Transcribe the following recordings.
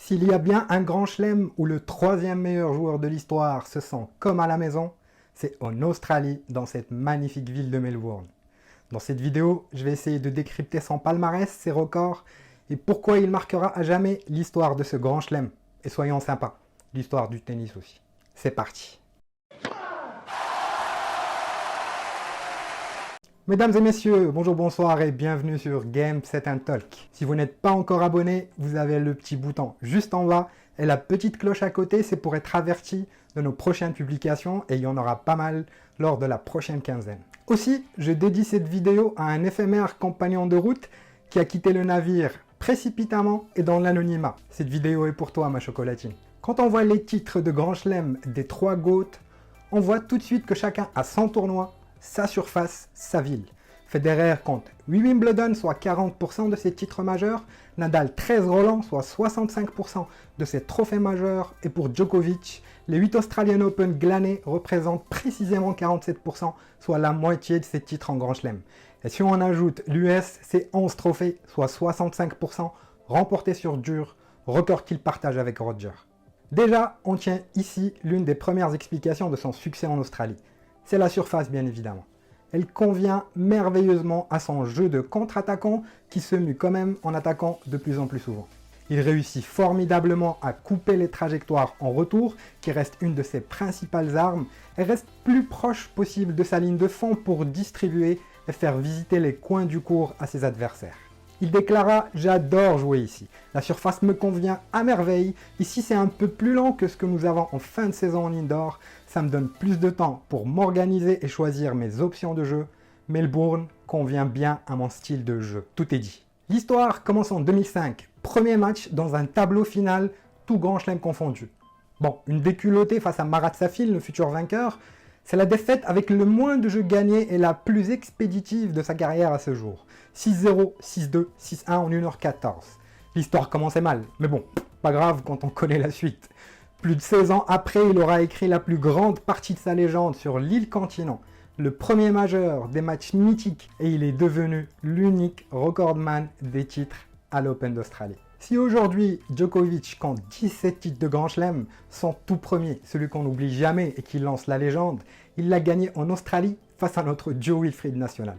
S'il y a bien un grand chelem où le troisième meilleur joueur de l'histoire se sent comme à la maison, c'est en Australie, dans cette magnifique ville de Melbourne. Dans cette vidéo, je vais essayer de décrypter son palmarès, ses records, et pourquoi il marquera à jamais l'histoire de ce grand chelem. Et soyons sympas, l'histoire du tennis aussi. C'est parti. Mesdames et messieurs, bonjour, bonsoir et bienvenue sur Game Set and Talk. Si vous n'êtes pas encore abonné, vous avez le petit bouton juste en bas et la petite cloche à côté, c'est pour être averti de nos prochaines publications et il y en aura pas mal lors de la prochaine quinzaine. Aussi, je dédie cette vidéo à un éphémère compagnon de route qui a quitté le navire précipitamment et dans l'anonymat. Cette vidéo est pour toi, ma chocolatine. Quand on voit les titres de Grand Chelem des 3 GOAT, on voit tout de suite que chacun a son tournoi, sa surface, sa ville. Federer compte 8 Wimbledon, soit 40% de ses titres majeurs, Nadal 13 Roland, soit 65% de ses trophées majeurs, et pour Djokovic, les 8 Australian Open glanés représentent précisément 47%, soit la moitié de ses titres en Grand Chelem. Et si on ajoute l'US, c'est 11 trophées, soit 65%, remportés sur dur, record qu'il partage avec Roger. Déjà, on tient ici l'une des premières explications de son succès en Australie. C'est la surface, bien évidemment. Elle convient merveilleusement à son jeu de contre-attaquant qui se mue quand même en attaquant de plus en plus souvent. Il réussit formidablement à couper les trajectoires en retour, qui reste une de ses principales armes, et reste plus proche possible de sa ligne de fond pour distribuer et faire visiter les coins du court à ses adversaires. Il déclara « J'adore jouer ici. La surface me convient à merveille. Ici, c'est un peu plus lent que ce que nous avons en fin de saison en indoor. Ça me donne plus de temps pour m'organiser et choisir mes options de jeu. Melbourne convient bien à mon style de jeu. » Tout est dit. L'histoire commence en 2005. Premier match dans un tableau final, tout Grand Chelem confondu. Bon, une déculottée face à Marat Safin, le futur vainqueur. C'est la défaite avec le moins de jeux gagnés et la plus expéditive de sa carrière à ce jour. 6-0, 6-2, 6-1 en 1h14. L'histoire commençait mal, mais bon, pas grave quand on connaît la suite. Plus de 16 ans après, il aura écrit la plus grande partie de sa légende sur l'île continent, le premier majeur des matchs mythiques, et il est devenu l'unique recordman des titres à l'Open d'Australie. Si aujourd'hui Djokovic compte 17 titres de Grand Chelem, son tout premier, celui qu'on n'oublie jamais et qui lance la légende, il l'a gagné en Australie face à notre Joe Wilfried national.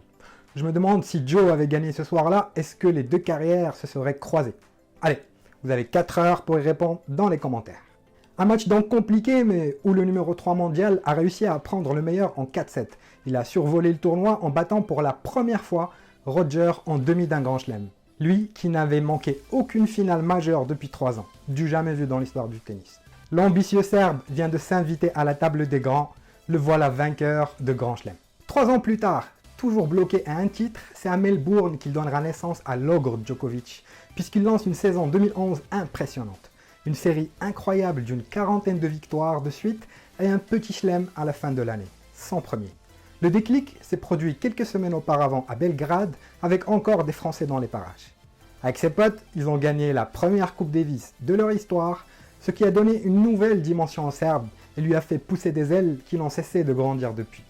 Je me demande si Joe avait gagné ce soir-là, est-ce que les deux carrières se seraient croisées? Allez, vous avez 4 heures pour y répondre dans les commentaires. Un match donc compliqué, mais où le numéro 3 mondial a réussi à prendre le meilleur en 4-7. Il a survolé le tournoi en battant pour la première fois Roger en demi d'un Grand Chelem. Lui qui n'avait manqué aucune finale majeure depuis 3 ans, du jamais vu dans l'histoire du tennis. L'ambitieux Serbe vient de s'inviter à la table des grands, le voilà vainqueur de Grand Chelem. 3 ans plus tard, toujours bloqué à un titre, c'est à Melbourne qu'il donnera naissance à l'ogre Djokovic, puisqu'il lance une saison 2011 impressionnante. Une série incroyable d'une 40aine de victoires de suite et un petit chelem à la fin de l'année, son premier. Le déclic s'est produit quelques semaines auparavant à Belgrade avec encore des Français dans les parages. Avec ses potes, ils ont gagné la première Coupe Davis de leur histoire, ce qui a donné une nouvelle dimension au Serbe et lui a fait pousser des ailes qui n'ont cessé de grandir depuis.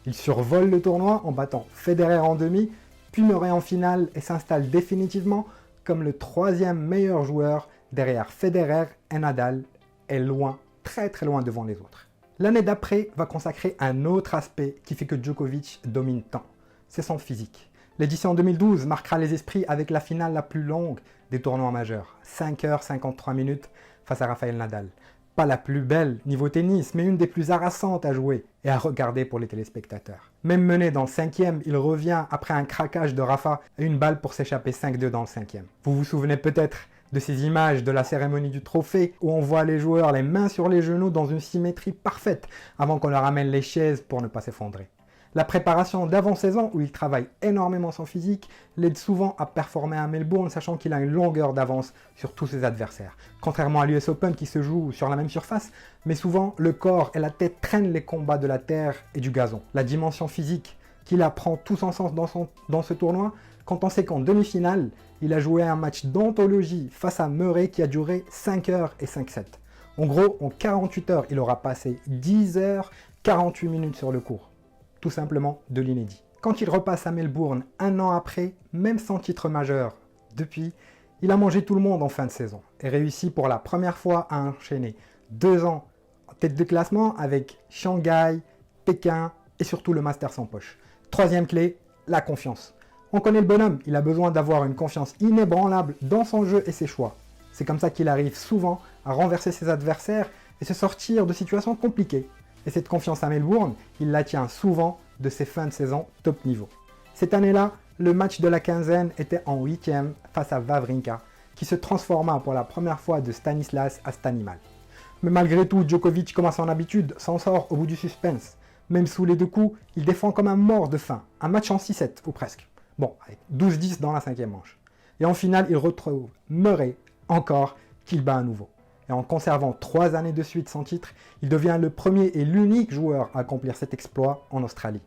Il survole le tournoi en battant Federer en demi, puis Murray en finale et s'installe définitivement comme le 3e meilleur joueur derrière Federer et Nadal, est loin, très loin devant les autres. L'année d'après va consacrer un autre aspect qui fait que Djokovic domine tant, c'est son physique. L'édition 2012 marquera les esprits avec la finale la plus longue des tournois majeurs, 5h53 face à Rafael Nadal. Pas la plus belle niveau tennis, mais une des plus harassantes à jouer et à regarder pour les téléspectateurs. Même mené dans le 5e, il revient après un craquage de Rafa et une balle pour s'échapper 5-2 dans le 5e. Vous vous souvenez peut-être de ces images de la cérémonie du trophée où on voit les joueurs les mains sur les genoux dans une symétrie parfaite avant qu'on leur amène les chaises pour ne pas s'effondrer. La préparation d'avant-saison où il travaille énormément son physique l'aide souvent à performer à Melbourne sachant qu'il a une longueur d'avance sur tous ses adversaires. Contrairement à l'US Open qui se joue sur la même surface, mais souvent le corps et la tête traînent les combats de la terre et du gazon. La dimension physique qu'il apprend tout son sens dans ce tournoi quand on sait qu'en demi-finale, il a joué un match d'anthologie face à Murray qui a duré 5 heures et 5-7. En gros, en 48 heures, il aura passé 10 heures, 48 minutes sur le court. Tout simplement de l'inédit. Quand il repasse à Melbourne un an après, même sans titre majeur, depuis, Il a mangé tout le monde en fin de saison et réussit pour la première fois à enchaîner 2 ans en tête de classement avec Shanghai, Pékin et surtout le Masters en poche. Troisième clé, la confiance. On connaît le bonhomme, il a besoin d'avoir une confiance inébranlable dans son jeu et ses choix. C'est comme ça qu'il arrive souvent à renverser ses adversaires et se sortir de situations compliquées. Et cette confiance à Melbourne, il la tient souvent de ses fins de saison top niveau. Cette année-là, le match de la quinzaine était en 8e face à Wawrinka, qui se transforma pour la première fois de Stanislas à Stanimal. Mais malgré tout, Djokovic, comme à son habitude, s'en sort au bout du suspense. Même sous les 2 coups, il défend comme un mort de faim, un match en 6-7 ou presque. Bon, avec 12-10 dans la 5e manche. Et en finale, il retrouve Murray, encore, qu'il bat à nouveau. Et en conservant 3 années de suite sans titre, il devient le premier et l'unique joueur à accomplir cet exploit en Australie.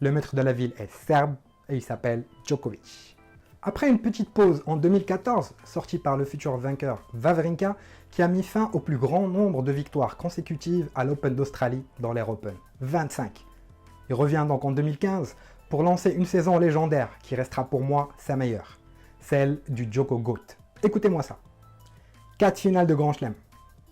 Le maître de la ville est serbe et il s'appelle Djokovic. Après une petite pause en 2014, sortie par le futur vainqueur Wawrinka, qui a mis fin au plus grand nombre de victoires consécutives à l'Open d'Australie dans l'Air Open, 25. Il revient donc en 2015 pour lancer une saison légendaire qui restera pour moi sa meilleure, celle du Djoko Goat. Écoutez-moi ça. 4 finales de Grand Chelem.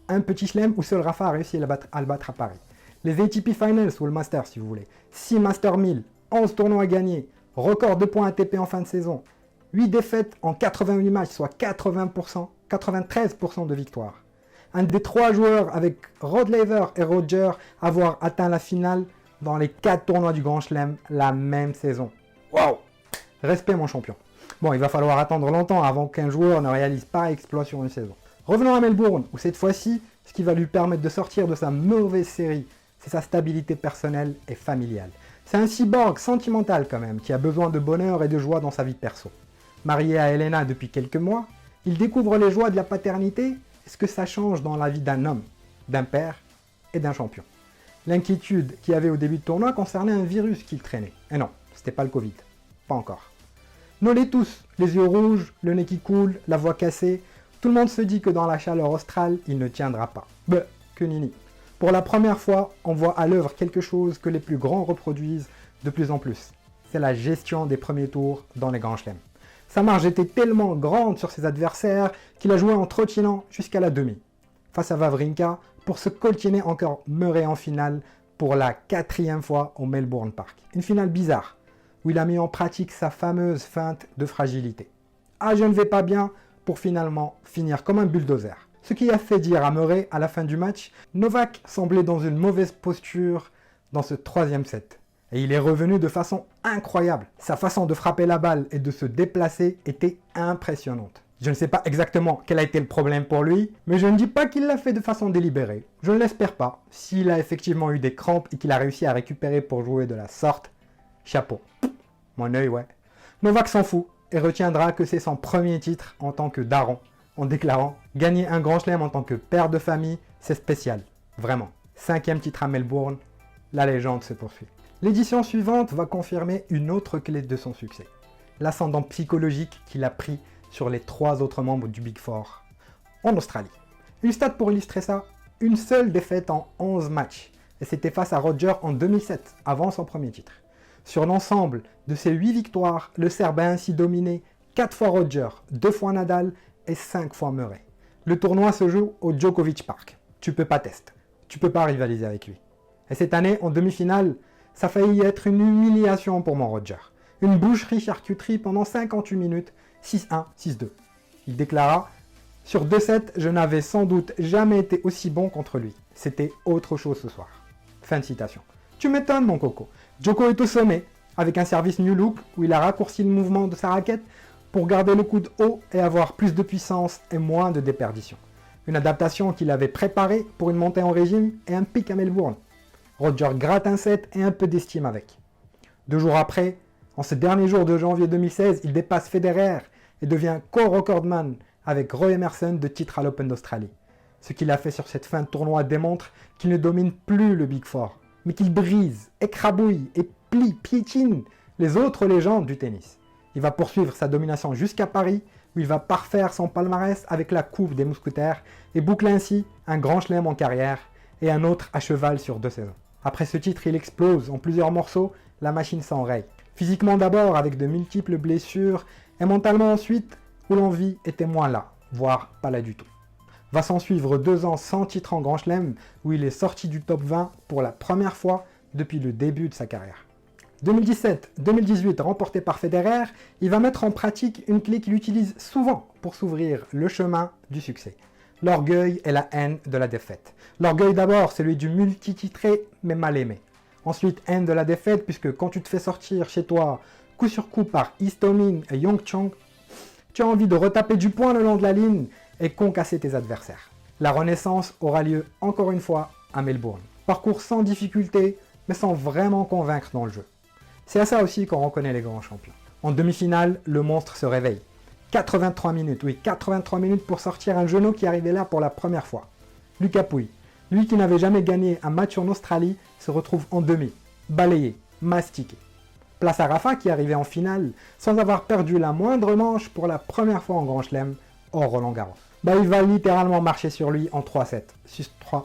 Un petit chelem où seul Rafa a réussi à le battre à Paris. Les ATP Finals ou le Master si vous voulez. 6 Master 1000, 11 tournois gagnés, record de points ATP en fin de saison. 8 défaites en 88 matchs, soit 80%, 93% de victoires. Un des 3 joueurs avec Rod Laver et Roger à avoir atteint la finale dans les 4 tournois du Grand Chelem la même saison. Waouh! Respect mon champion. Bon, il va falloir attendre longtemps avant qu'un joueur ne réalise pareil exploit sur une saison. Revenons à Melbourne, où cette fois-ci, ce qui va lui permettre de sortir de sa mauvaise série, c'est sa stabilité personnelle et familiale. C'est un cyborg sentimental quand même, qui a besoin de bonheur et de joie dans sa vie perso. Marié à Elena depuis quelques mois, il découvre les joies de la paternité et ce que ça change dans la vie d'un homme, d'un père et d'un champion. L'inquiétude qu'il y avait au début de tournoi concernait un virus qu'il traînait. Et non, c'était pas le Covid. Pas encore. Nous les tous, les yeux rouges, le nez qui coule, la voix cassée, tout le monde se dit que dans la chaleur australe, il ne tiendra pas. Que nini. Pour la première fois, on voit à l'œuvre quelque chose que les plus grands reproduisent de plus en plus. C'est la gestion des premiers tours dans les grands chelems. Sa marge était tellement grande sur ses adversaires qu'il a joué en trottinant jusqu'à la demi. Face à Wawrinka, pour se coltiner encore Murray en finale pour la 4e fois au Melbourne Park. Une finale bizarre, où il a mis en pratique sa fameuse feinte de fragilité. Ah, je ne vais pas bien, pour finalement finir comme un bulldozer. Ce qui a fait dire à Murray à la fin du match, Novak semblait dans une mauvaise posture dans ce 3e set. Et il est revenu de façon incroyable. Sa façon de frapper la balle et de se déplacer était impressionnante. Je ne sais pas exactement quel a été le problème pour lui, mais je ne dis pas qu'il l'a fait de façon délibérée. Je ne l'espère pas. S'il a effectivement eu des crampes et qu'il a réussi à récupérer pour jouer de la sorte, chapeau. Mon œil, ouais. Novak s'en fout et retiendra que c'est son premier titre en tant que daron, en déclarant « Gagner un grand chelem en tant que père de famille, c'est spécial. Vraiment. 5e titre à Melbourne, la légende se poursuit. » L'édition suivante va confirmer une autre clé de son succès. L'ascendant psychologique qu'il a pris sur les 3 autres membres du Big Four en Australie. Une stat pour illustrer ça, une seule défaite en 11 matchs. Et c'était face à Roger en 2007, avant son premier titre. Sur l'ensemble de ces 8 victoires, le Serbe a ainsi dominé 4 fois Roger, 2 fois Nadal et 5 fois Murray. Le tournoi se joue au Djokovic Park. Tu peux pas tester, tu peux pas rivaliser avec lui. Et cette année, en demi-finale, ça a failli être une humiliation pour mon Roger. Une boucherie-charcuterie pendant 58 minutes, 6-1, 6-2. Il déclara « Sur 2 sets, je n'avais sans doute jamais été aussi bon contre lui. C'était autre chose ce soir. » Fin de citation. Tu m'étonnes mon coco. Djoko est au sommet, avec un service new look où il a raccourci le mouvement de sa raquette pour garder le coude haut et avoir plus de puissance et moins de déperdition. Une adaptation qu'il avait préparée pour une montée en régime et un pic à Melbourne. Roger gratte un set et un peu d'estime avec. 2 jours après, en ce dernier jour de janvier 2016, il dépasse Federer et devient co-recordman avec Roy Emerson de titre à l'Open d'Australie. Ce qu'il a fait sur cette fin de tournoi démontre qu'il ne domine plus le Big Four, mais qu'il brise, écrabouille et piétine les autres légendes du tennis. Il va poursuivre sa domination jusqu'à Paris, où il va parfaire son palmarès avec la Coupe des Mousquetaires et boucler ainsi un grand chelem en carrière et un autre à cheval sur 2 saisons. Après ce titre, il explose en plusieurs morceaux, la machine s'enraye. Physiquement d'abord avec de multiples blessures et mentalement ensuite, où l'envie était moins là, voire pas là du tout. Va s'en suivre 2 ans sans titre en Grand Chelem, où il est sorti du top 20 pour la première fois depuis le début de sa carrière. 2017-2018 remporté par Federer, il va mettre en pratique une clé qu'il utilise souvent pour s'ouvrir le chemin du succès. L'orgueil et la haine de la défaite. L'orgueil d'abord, celui du multititré mais mal aimé. Ensuite, haine de la défaite, puisque quand tu te fais sortir chez toi coup sur coup par Istomin et Yong Chong, tu as envie de retaper du poing le long de la ligne et concasser tes adversaires. La renaissance aura lieu encore une fois à Melbourne. Parcours sans difficulté, mais sans vraiment convaincre dans le jeu. C'est à ça aussi qu'on reconnaît les grands champions. En demi-finale, le monstre se réveille. 83 minutes, oui, 83 minutes pour sortir un genou qui arrivait là pour la première fois. Lucas Pouille, lui qui n'avait jamais gagné un match en Australie, se retrouve en demi, balayé, mastiqué. Place à Rafa qui arrivait en finale sans avoir perdu la moindre manche pour la première fois en Grand Chelem, hors Roland Garros. Il va littéralement marcher sur lui en 3-7, 6-3,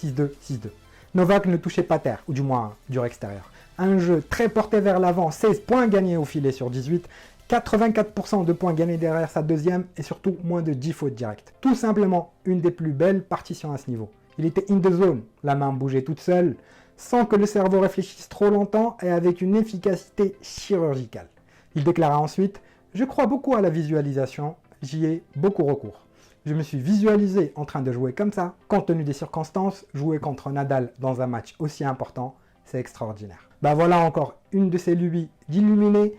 6-2, 6-2. Novak ne touchait pas terre, ou du moins dur extérieur. Un jeu très porté vers l'avant, 16 points gagnés au filet sur 18, 84% de points gagnés derrière sa deuxième et surtout moins de 10 fautes directes. Tout simplement une des plus belles partitions à ce niveau. Il était in the zone, la main bougeait toute seule, sans que le cerveau réfléchisse trop longtemps et avec une efficacité chirurgicale. Il déclara ensuite « Je crois beaucoup à la visualisation, j'y ai beaucoup recours. Je me suis visualisé en train de jouer comme ça, compte tenu des circonstances, jouer contre Nadal dans un match aussi important, c'est extraordinaire. » Voilà encore une de ses lubies d'illuminé,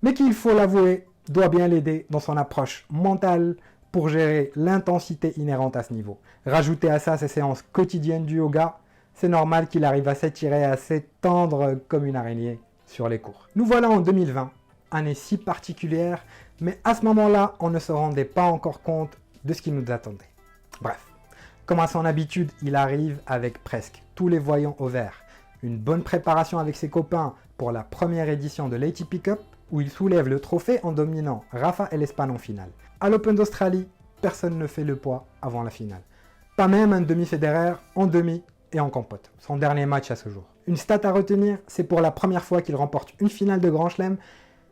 mais qui, il faut l'avouer, doit bien l'aider dans son approche mentale pour gérer l'intensité inhérente à ce niveau. Rajouter à ça ses séances quotidiennes du yoga, c'est normal qu'il arrive à s'étirer, à s'étendre comme une araignée sur les cours. Nous voilà en 2020, année si particulière, mais à ce moment-là, on ne se rendait pas encore compte de ce qui nous attendait. Bref, comme à son habitude, il arrive avec presque tous les voyants au vert. Une bonne préparation avec ses copains pour la première édition de l'ATP Cup, où il soulève le trophée en dominant Rafa et l'Espagne en finale. À l'Open d'Australie, personne ne fait le poids avant la finale. Pas même un demi-Federer en demi et en compote, son dernier match à ce jour. Une stat à retenir, c'est pour la première fois qu'il remporte une finale de Grand Chelem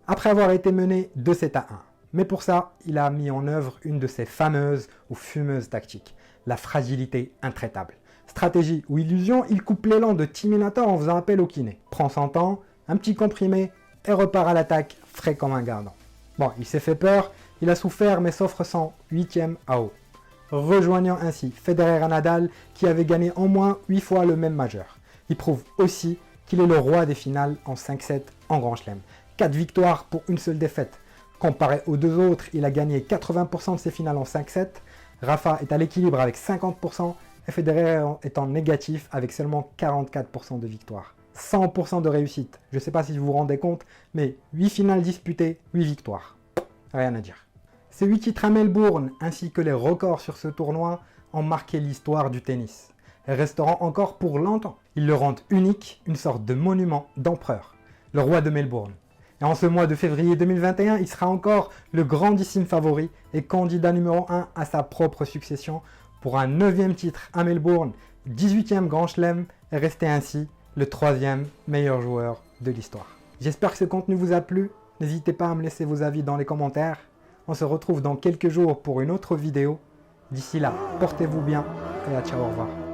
après avoir été mené 2-7-1. Mais pour ça, il a mis en œuvre une de ses fameuses ou fumeuses tactiques, la fragilité intraitable. Stratégie ou illusion, il coupe l'élan de Timinator en faisant appel au kiné. Prend son temps, un petit comprimé et repart à l'attaque frais comme un gardant. Il s'est fait peur, il a souffert mais s'offre son 8e AO. Rejoignant ainsi Federer et Nadal qui avait gagné en moins 8 fois le même majeur. Il prouve aussi qu'il est le roi des finales en 5-7 en Grand Chelem. 4 victoires pour une seule défaite. Comparé aux deux autres, il a gagné 80% de ses finales en 5-7. Rafa est à l'équilibre avec 50% et Federer est en négatif avec seulement 44% de victoires. 100% de réussite. Je ne sais pas si vous vous rendez compte, mais 8 finales disputées, 8 victoires. Rien à dire. Ces 8 titres à Melbourne, ainsi que les records sur ce tournoi, ont marqué l'histoire du tennis. Et resteront encore pour longtemps. Ils le rendent unique, une sorte de monument d'empereur. Le roi de Melbourne. Et en ce mois de février 2021, il sera encore le grandissime favori et candidat numéro 1 à sa propre succession pour un 9e titre à Melbourne, 18e Grand Chelem et rester ainsi le 3e meilleur joueur de l'histoire. J'espère que ce contenu vous a plu. N'hésitez pas à me laisser vos avis dans les commentaires. On se retrouve dans quelques jours pour une autre vidéo. D'ici là, portez-vous bien et à ciao, au revoir.